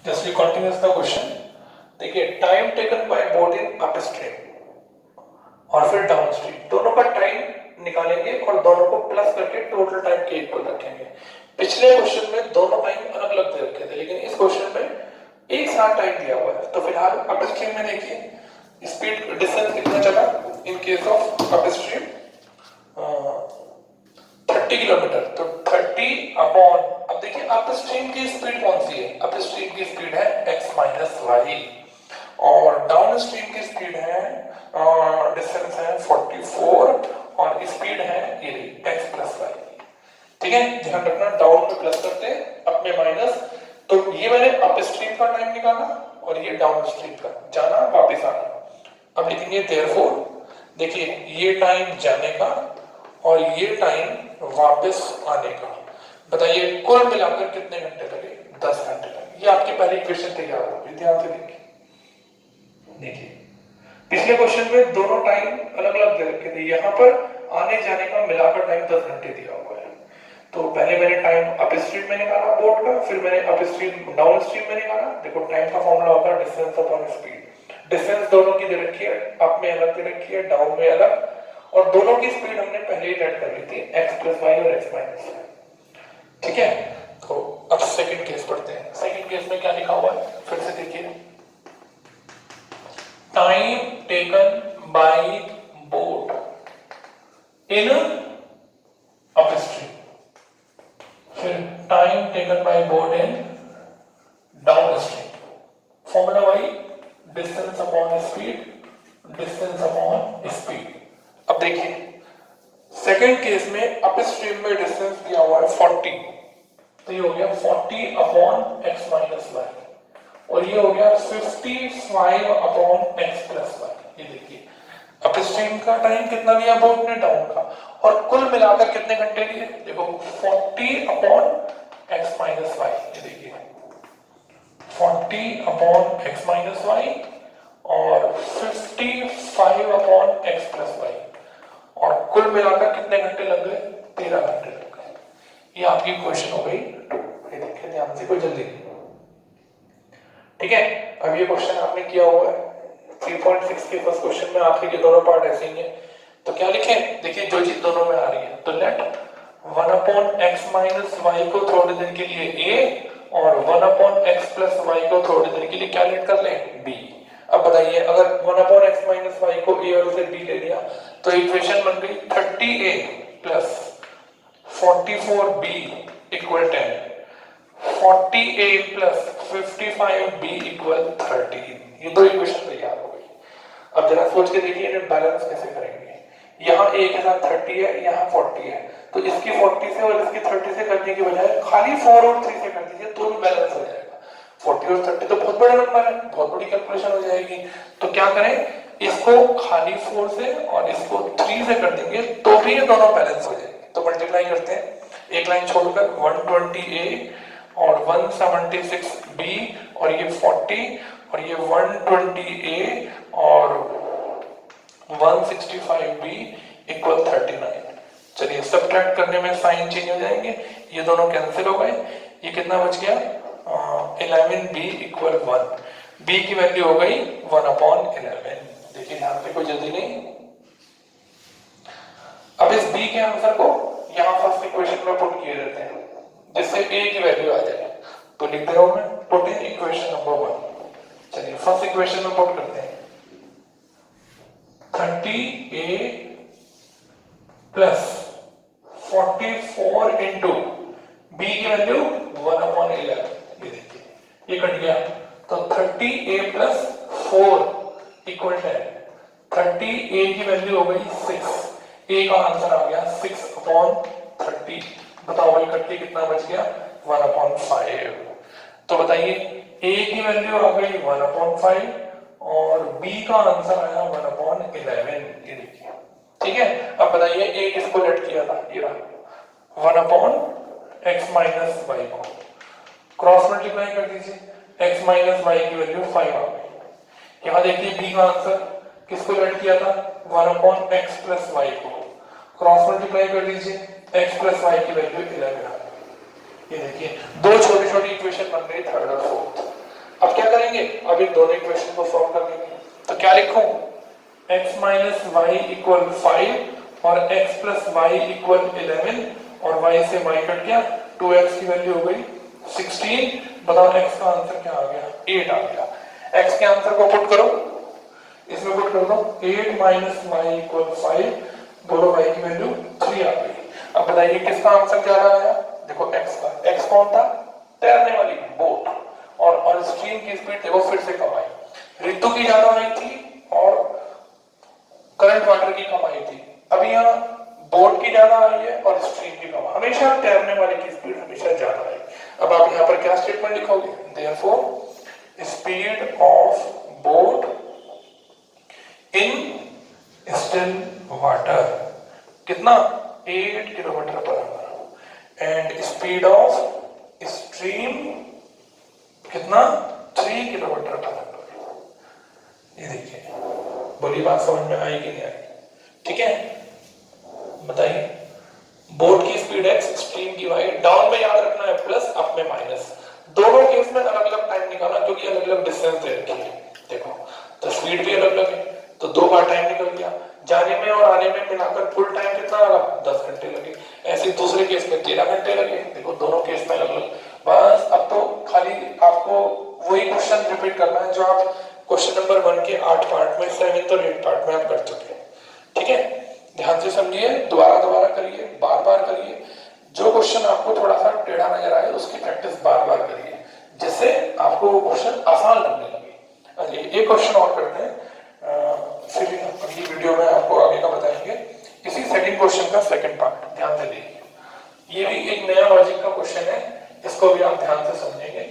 Let's continue the question. देखिए time taken by boat in upstream और फिर downstream, दोनों का टाइम निकालेंगे और दोनों को प्लस करके टोटल टाइम के इक्वल रखेंगे। पिछले क्वेश्चन में दोनों टाइम अलग अलग दे रखे थे, लेकिन इस क्वेश्चन में एक साथ टाइम दिया हुआ है। तो फिलहाल अपस्ट्रीम में देखिए स्पीड डिस्टेंस कितना चला in case of upstream 30 kilometre, तो 30 अपॉन, अब देखिए अपस्ट्रीम की स्पीड कौन सी है, अपस्ट्रीम की स्पीड है x माइनस वाई और डाउन स्ट्रीम की स्पीड है डिस्टेंस है 44 और स्पीड है ये x प्लस वाई। ठीक है, ध्यान रखना डाउन में प्लस करते हैं, अप में माइनस। तो ये मैंने अपस्ट्रीम का टाइम निकाला और ये डाउन स्ट्रीम का, जाना वापस आना। अब लिखेंगे देयरफॉर, देखिए ये टाइम जाने का और ये टाइम वापस आने का, बताइए कुल मिलाकर कितने घंटे लगे? 10 घंटे लगे। ये आपकी पहली इक्वेशन तैयार होगी, ध्यान से देखिए। देखिए पिछले क्वेश्चन में दोनों टाइम अलग अलग दे रखे थे, यहाँ पर आने जाने का मिलाकर टाइम 10 घंटे दिया हुआ है। तो पहले मैंने टाइम अपस्ट्रीम में निकाला बोट का, फिर मैंने अपस्ट्रीम डाउन स्ट्रीम में निकाला। देखो टाइम का फॉर्मूला होता है डिस्टेंस अपॉन स्पीड। डिस्टेंस दोनों की दे रखी है, अप में अलग दे रखी है, डाउन में अलग, और दोनों की स्पीड हमने पहले ही ऐड कर ली थी x प्लस वाई और x माइनस वाई। ठीक है, तो अब सेकंड केस पढ़ते हैं। सेकंड केस में क्या लिखा हुआ है फिर से देखिए, time taken by boat in upstream, फिर time taken by boat in downstream. Formula why distance upon speed, distance upon speed. अब देखिए सेकंड केस में अपस्ट्रीम में डिस्टेंस दिया हुआ है 40, तो ये हो गया 40 अपॉन x माइनस वाई और ये हो गया 55 अपॉन x प्लस वाई। ये देखिए अपस्ट्रीम का टाइम कितना लिया बोट ने, डाउन का, और कुल मिलाकर कितने घंटे लिए? देखो 40 अपॉन x माइनस वाई, ये देखिए 40 अपॉन x माइनस वाई और 55 अपॉन x प्लस वाई, और कुल मिलाकर कितने घंटे लग गए? 13 घंटे लग गए। ये आपकी क्वेश्चन हो गई। ये देखिए ध्यान से, कोई जल्दी नहीं। ठीक है, अब ये क्वेश्चन आपने किया हुआ है 3.6 के फर्स्ट क्वेश्चन में, आखिर के दोनों पार्ट ऐसे ही है। तो क्या लिखें? देखिए जो चीज दोनों में आ रही है, तो let 1 upon x minus y को थोड़ी देर के लिए a और 1 अपॉन एक्स प्लस वाई को थोड़ी देर के लिए क्या लेट कर लें? b। अब बताइए अगर 1 अपॉन एक्स माइनस वाई को a और उसे b ले लिया तो इक्वेशन बन गई 30a plus 44b equal 10, 40a plus 55b equal 13। ये दो इक्वेशन तैयार हो गई। अब जरा सोच के देखिए इन्हें बैलेंस कैसे करेंगे। यहाँ a के साथ 30 है, यहाँ 40 है, तो इसकी 40 से और इसकी 30 से करने की बजाय खाली 4 और 3 से कर दीजिए तो भी बैलेंस हो जाएगा। 40 और 30 तो बहुत बड़े नंबर है, बहुत बड़ी कैलकुलेशन हो जाएगी। तो क्या करें, इसको खाली 4 से और इसको 3 से कर देंगे तो भी ये दोनों बैलेंस हो जाएंगे। तो मल्टीप्लाई करते हैं, एक लाइन छोड़कर 120a और 176b और ये 40 और ये 120a और 165b इक्वल 39। चलिए सब्ट्रैक्ट करने में साइन चेंज हो जाएंगे, ये दोनों कैंसिल हो गए। ये कितना बच गया? 11b इक्वल 1, b की वैल्यू हो गई 1 अपॉन 11। देखिए ध्यान से, कोई जल्दी नहीं। अब इस b के आंसर को यहाँ फर्स्ट इक्वेशन में पुट किए रहते हैं जिससे a की वैल्यू आ जाए। तो लिख दे रहा हूं मैं, पुट इन इक्वेशन नंबर 1। चलिए फर्स्ट इक्वेशन में पुट करते हैं, 30a प्लस 44 इंटू b की वैल्यू 1 अपॉन 11। ये देखिए ये कट गया, तो 30a प्लस 4 इक्वल 10। 30a की वैल्यू हो गई 6, a का आंसर आ गया 6 अपॉन 30। बताओ भाई कट के कितना बच गया? 1 अपॉन 5। तो बताइए a की वैल्यू आ गई 1 अपॉन 5 और b का आंसर आया 1 अपॉन 11। ये देखिए ठीक है। अब बताइए a किसको लेट किया था? ये रहा 1 अपॉन x माइनस वाई को, क्रॉस मल्टीप्लाई कर दीजिए, x माइनस वाई की वैल्यू 5 आ गई। यहाँ देखिए b का आंसर किसको लेट किया था? 1 अपॉन x प्लस वाई को, क्रॉस मल्टीप्लाई कर दीजिए, x प्लस वाई की वैल्यू 11 आ गई। ये देखिए दो छोटी छोटी इक्वेशन बन गई, थर्ड और फोर्थ। अब क्या करेंगे, अब इन दोनों इक्वेशन को सॉल्व कर लेंगे। तो क्या लिखूं, x माइनस वाई इक्वल 5 और x प्लस वाई इक्वल 11 और y से y कट गया, 2x की वैल्यू हो गई 16। बताओ x का आंसर क्या आ गया, 8 आ गया। x के आंसर को पुट करो, इसमें पुट कर दो 8 माइनस वाई इक्वल 5, बोलो y की वैल्यू 3 आ गई। अब बताइए किसका आंसर क्या रहा है, देखो x का, x कौन था, तैरने वाली बोट, और स्ट्रीम की स्पीड देखो फिर से कम आई, ऋतु की ज्यादा आई थी और करंट वाटर की कम आई थी। अभी यहाँ बोट की ज्यादा आई है और स्ट्रीम की कम। हमेशा तैरने वाले की स्पीड हमेशा ज्यादा है। अब आप यहाँ पर क्या स्टेटमेंट लिखोगे, therefore speed of boat in still water कितना, 8 kilometre per hour, and speed of stream कितना, 3 किलोमीटर पर आवर। ये देखिए, बोली बात समझ में आई कि नहीं आई, ठीक है। बताइए, बोट की स्पीड x, स्ट्रीम की y, डाउन में याद रखना है प्लस, अप में माइनस। दोनों केस में अलग अलग टाइम निकालना क्योंकि अलग अलग डिस्टेंस दे रखी है। देखो तो स्पीड भी अलग अलग है, तो 2 बार टाइम निकल गया, जाने में और आने में मिलाकर फुल टाइम कितना लगा, 10 घंटे लगे। ऐसे दूसरे केस में 13 घंटे लगे। देखो दोनों केस में अलग अलग। बस अब तो खाली आपको वही क्वेश्चन रिपीट करना है जो आप क्वेश्चन नंबर 1 के 8 पार्ट में, 7th और 8th पार्ट में आप कर चुके हैं, ठीक है। ध्यान से समझिए, दोबारा करिए, बार बार करिए। जो क्वेश्चन आपको थोड़ा सा टेढ़ा नजर आए उसकी प्रैक्टिस बार बार करिए, जिससे आपको वो क्वेश्चन आसान लगने लगे। एक क्वेश्चन और करते हैं, फिर अगली वीडियो में आपको आगे का बताएंगे। इसी सेकंड क्वेश्चन का सेकंड पार्ट ध्यान से देखिए। ये भी एक नया लॉजिक का क्वेश्चन है, इसको भी आप ध्यान से समझेंगे।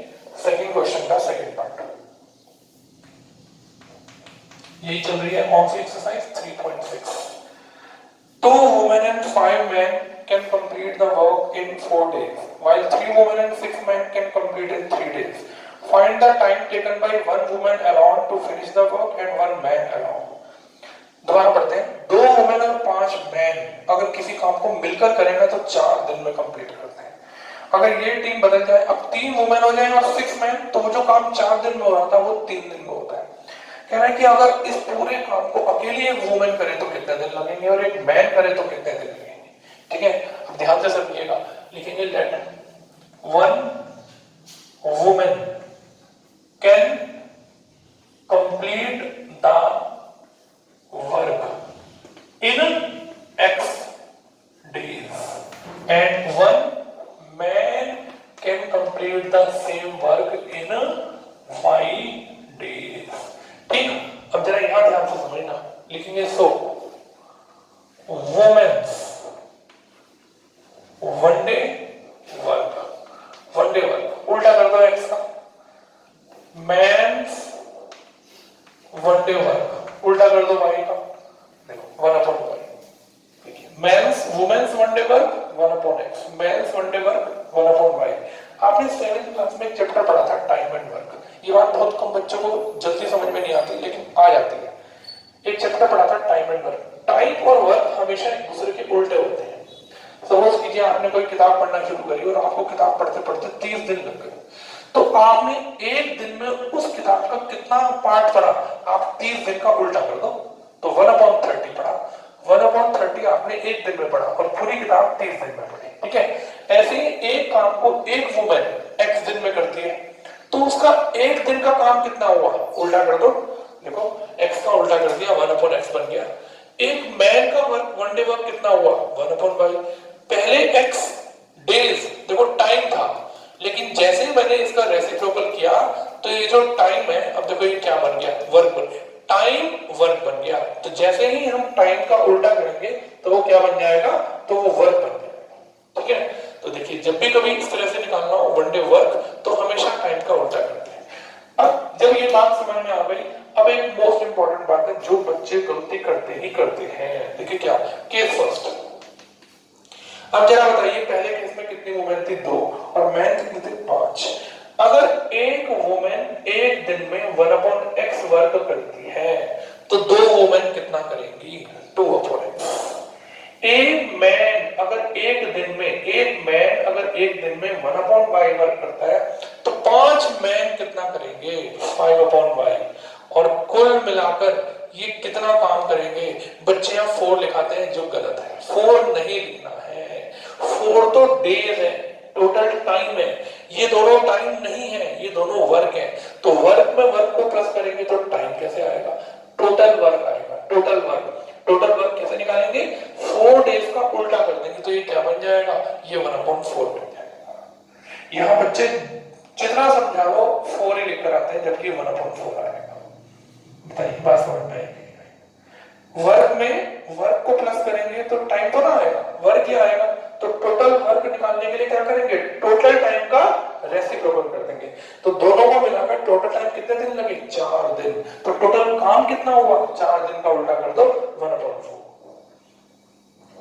सेकंड क्वेश्चन का सेकंड पार्ट यही चल रही है। कौन सी exercise, 3.6। 2 women and 5 men can complete the work in 4 days, while 3 women and 6 men can complete in 3 days. Find the time taken by 1 woman alone to finish the work and 1 man alone. दोबारा पढ़ते हैं। 2 women और 5 man अगर किसी काम को मिलकर करेंगे तो 4 दिन में कंप्लीट करते हैं। अगर ये टीम बदल जाए, अब 3 वुमेन हो जाए और 6 मैन, तो वो जो काम 4 दिन में हो रहा था वो 3 दिन में होता है। कह रहा है कि अगर इस पूरे काम को अकेली एक वुमेन करे तो कितने दिन लगेंगे और एक मैन करे तो कितने दिन लगेंगे, ठीक है। अब ध्यान से समझिएगा, लिखेंगे let 1 women can complete the work in X days and 1 man can complete the same work in Y days। ठीक, अब जरा यहां ध्यान से समझना, लिखेंगे सो वुमेन्स वन डे वर्क, उल्टा कर दो एक्स का। मेंस वन डे वर्क, उल्टा कर दो वाई का। देखो 1/y, देखिए men's women's one day work 1/x, men's one day work 1/y। आपने 7th क्लास में एक चैप्टर पढ़ा था टाइम एंड वर्क। ये बात बहुत कम बच्चों को जल्दी समझ में नहीं आती, लेकिन आ जाती है। एक चैप्टर पढ़ा था टाइम एंड वर्क। टाइम और वर्क हमेशा एक दूसरे के उल्टे होते हैं। सपोज कीजिए आपने कोई किताब पढ़ना शुरू करी और आपको किताब पढ़ते पढ़ते 30 दिन लग गए, तो आपने एक दिन में उस किताब का कितना पार्ट पढ़ा, आप 30 दिन का उल्टा कर दो तो 1/30 पढ़ा। 1/30 आपने एक दिन में पढ़ा और पूरी किताब 30 दिन में पढ़ी, ठीक है। ऐसे ही एक काम को एक वुमेन X दिन में करती है, तो उसका एक दिन का काम कितना हुआ, उल्टा कर दो। देखो x का उल्टा कर दिया, 1/x बन गया। एक मैन का वर्क, वन डे वर्क कितना हुआ, 1/y। पहले x डेज, देखो टाइम था, लेकिन जैसे ही मैंने इसका रेसिप्रोकल किया तो ये जो टाइम है, अब देखो ये क्या बन गया, वर्क बन गया, टाइम वर्क बन गया। तो जैसे ही हम टाइम का उल्टा करेंगे तो वो क्या बन जाएगा, तो वो वर्क बन जाएगा, ठीक है। तो देखिए जब भी कभी इस तरह से निकालना हो वन डे वर्क, तो हमेशा टाइम का उल्टा करते हैं। अब जब ये बात समझ में आ गई, अब एक मोस्ट इंपॉर्टेंट बात है जो बच्चे गलती करते ही करते हैं। देखिए क्या, केस फर्स्ट। अब जरा बताइए, पहले केस में कितनी वुमेन थी, 2, और मैन कितने थे, 5। अगर एक वुमेन एक दिन में 1/x वर्क करती है तो 2 वुमेन कितना करेंगी, 2/x। एक मैन अगर एक दिन में 1/y वर्क करता है तो 5 5 मैन कितना करेंगे 5/y, और कुल मिलाकर ये कितना काम करेंगे। बच्चे यहाँ 4 लिखाते हैं जो गलत है, 4 नहीं लिखना है, 4 तो डेज है, टोटल टाइम है, ये दोनों टाइम नहीं है, ये दोनों वर्क है। तो वर्क में वर्क को प्लस करेंगे तो टाइम कैसे आएगा, टोटल वर्क आएगा, टोटल वर्क। टोटल वर्क कैसे निकालेंगे, 4 डेज का उल्टा कर देंगे तो ये क्या बन जाएगा, ये 1/4 बन जाएगा। यहाँ बच्चे जितना समझा लो 4 ही लिख कर आते हैं, जबकि 1/4 आएगा। बताइए बात समझ में आएगी। वर्क में वर्क को प्लस करेंगे तो टाइम तो ना आएगा, वर्क ही आएगा। तो टोटल वर्क निकालने के लिए क्या करेंगे, टोटल टाइम का रेसिप्रोकल कर देंगे। तो दोनों को मिलाकर टोटल टाइम कितने दिन लगे, 4 दिन। तो टोटल काम कितना हुआ, 4 दिन का उल्टा कर दो 1/4।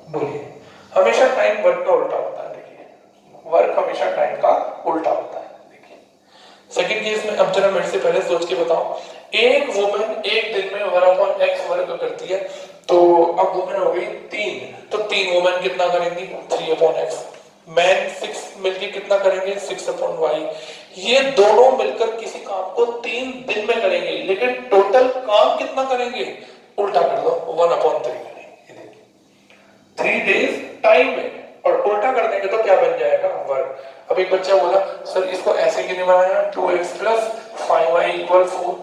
बोलिए, हमेशा टाइम वर्क का उल्टा होता है। देखिए वर्क हमेशा टाइम का उल्टा होता है। देखिए सेकंड केस में, अब जरा मेरे से पहले सोच के बताओ, एक वुमन एक दिन में 1/x वर्क करती है, तो अब वुमन हो गई 3, तो 3 वुमन कितना करेंगी 3/x। मैन 6 मिलके कितना करेंगे 6/y। ये दोनों मिलकर किसी काम को 3 दिन में करेंगे, लेकिन टोटल काम कितना करेंगे, उल्टा कर दो 1/3 करेंगे। 3 डेज टाइम में, और उल्टा कर देंगे तो क्या बन जाएगा, वर्क। अब एक बच्चा बोला सर इसको ऐसे क्यों नहीं बनाया, 2x + 5y = 4।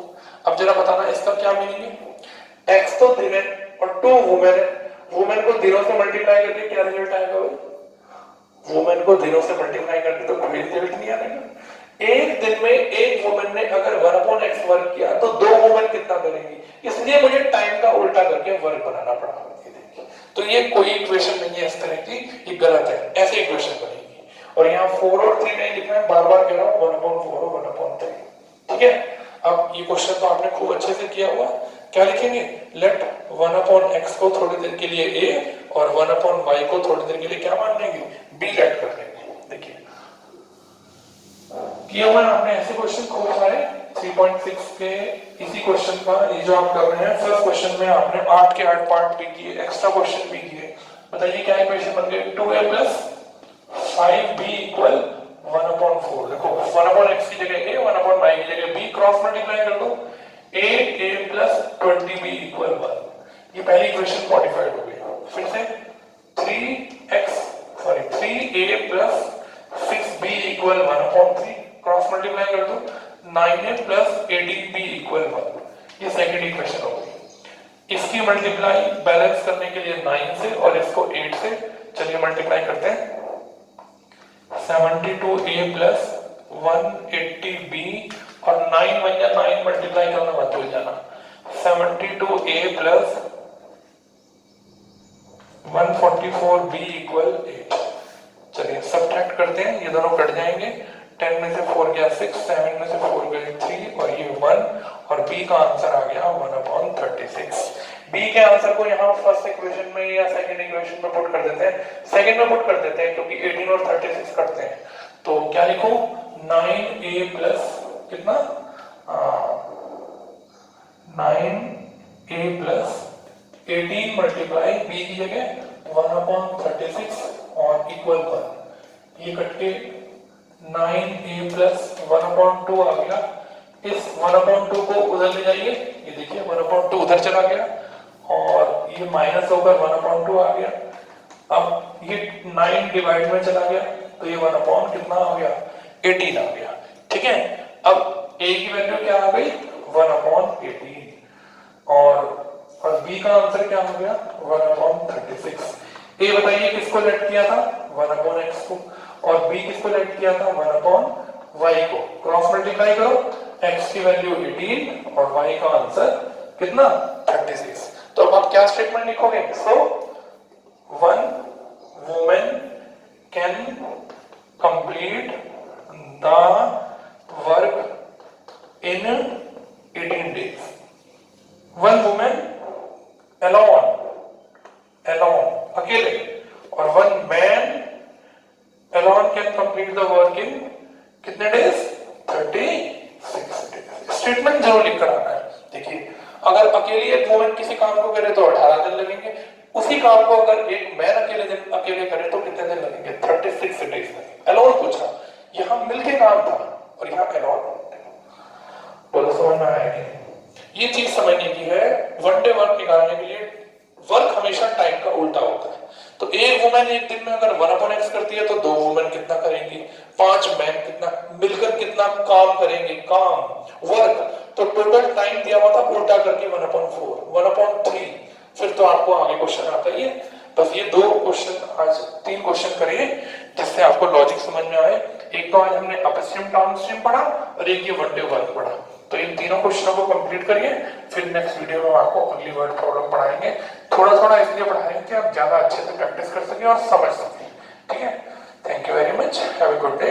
अब जरा बताना इसका क्या मीनिंग है। x तो दिन है और 2 वुमेन है, वुमेन को दिनों से मल्टीप्लाई करके क्या रिजल्ट आएगा भाई, वुमेन को दिनों से मल्टीप्लाई करके तो कोई रिजल्ट नहीं आएगा। एक दिन में एक वुमेन ने अगर 1/x वर्क किया तो 2 वुमेन कितना करेंगी, इसलिए मुझे टाइम का उल्टा करके वर्क बनाना पड़ा। तो ये कोई इक्वेशन नहीं है इस तरह की, ये गलत है, ऐसे इक्वेशन बनेगी। और यहाँ 4 और 3 नहीं लिखना है, बार बार कह रहा हूँ 1/4 और 1/3। ठीक है, अब ये क्वेश्चन तो आपने खूब अच्छे से किया हुआ। क्या लिखेंगे, लेट 1/x को थोड़ी देर के लिए a और 1/y को थोड़ी देर के लिए क्या मान लेंगे, b लेट कर लेंगे। देखिए किया हुआ आपने ऐसे क्वेश्चन खूब सारे। 3.6 के इसी क्वेश्चन का ये जो आप कर रहे हैं, फर्स्ट क्वेश्चन में आपने 8 के 8 पार्ट भी किए, एक्स्ट्रा क्वेश्चन भी किए। बताइए क्या इक्वेशन बन गई, 2a + 5b = 1/4। देखो 1/x की जगह a, 1/y की जगह b, क्रॉस मल्टीप्लाई कर दो, a + 20b = 1। ये पहली इक्वेशन मॉडिफाइड हो गई। फिर से 3a + 6b = 1/3, क्रॉस मल्टीप्लाई कर दो, 9a + 18b = 1। ये सेकंड इक्वेशन हो गई। इसकी मल्टीप्लाई बैलेंस करने के लिए 9 से और इसको 8 से, चलिए मल्टीप्लाई करते हैं। 72a + 180b और 9 बन जाए, 9 मल्टीप्लाई करना मत भूल जाना। 72a + 144b = 8। चलिए सब्ट्रैक्ट करते हैं, ये दोनों कट जाएंगे। 10 में से 4 गया 6, 7 में से 4 गए 3 और ये 1, और b का आंसर आ गया 1/36। b के आंसर को यहाँ फर्स्ट इक्वेशन में या सेकंड इक्वेशन में पुट कर देते हैं, सेकंड में पुट कर देते हैं क्योंकि 18 और 36 कटते हैं। तो क्या लिखो, 9a + कितना 9a + 18 मल्टीप्लाई b की जगह 1/36 और इक्वल 1। ये कट के 9a + 1/2 आ गया। इस 1/2 को उधर ले जाइए, ये देखिए 1/2 उधर चला गया और ये माइनस होकर 1/2 आ गया। अब ये 9 डिवाइड में चला गया तो ये 1/ कितना आ गया, 18 आ गया। ठीक है, अब a की वैल्यू क्या आ गई, 1/18, और b का आंसर क्या हो गया, 1/36। a बताइए किसको लेट किया था, 1/x को, और b किसको लेट किया था, 1/y को। क्रॉस मल्टीप्लाई करो, x की वैल्यू 18 और y का आंसर कितना, 36। तो अब आप क्या स्टेटमेंट लिखोगे, so one women can complete the work in 18 days। One women alone अकेले, और one man alone can complete the work in कितने डेज, 36 डेज। स्टेटमेंट जरूर लिख कर आना है। देखिए अगर अकेली एक वुमेन किसी काम को करे तो 18 दिन लगेंगे, उसी काम को अगर एक मैन अकेले करे तो कितने दिन लगेंगे, 36 डेज लगेंगे। alone पूछा, यहाँ मिलके काम था और यहाँ alone समझ में आएगी। ये चीज समझने की है, वन डे वर्क निकालने के लिए वर्क हमेशा टाइम का उल्टा होता है। तो एक वुमेन एक दिन में अगर 1/x करती है तो 2 वुमेन कितना करेंगी, 5 मैन कितना मिलकर कितना काम करेंगे, काम वर्क। तो टोटल टाइम दिया हुआ था, उल्टा करके 1/4 1/3। फिर तो आपको आगे क्वेश्चन आता ही है। बस ये 2 क्वेश्चन, आज 3 क्वेश्चन करिए जिससे आपको लॉजिक समझ में आए। एक तो आज हमने अपस्ट्रीम डाउनस्ट्रीम पढ़ा और एक ये वन डे वर्क पढ़ा। तो इन तीनों क्वेश्चनों को कंप्लीट करिए, फिर नेक्स्ट वीडियो में आपको अगली वर्ड प्रॉब्लम पढ़ाएंगे। थोड़ा थोड़ा इसलिए पढ़ाएंगे कि आप ज्यादा अच्छे से प्रैक्टिस कर सकें और समझ सकें। ठीक है, thank you very much, have a good day.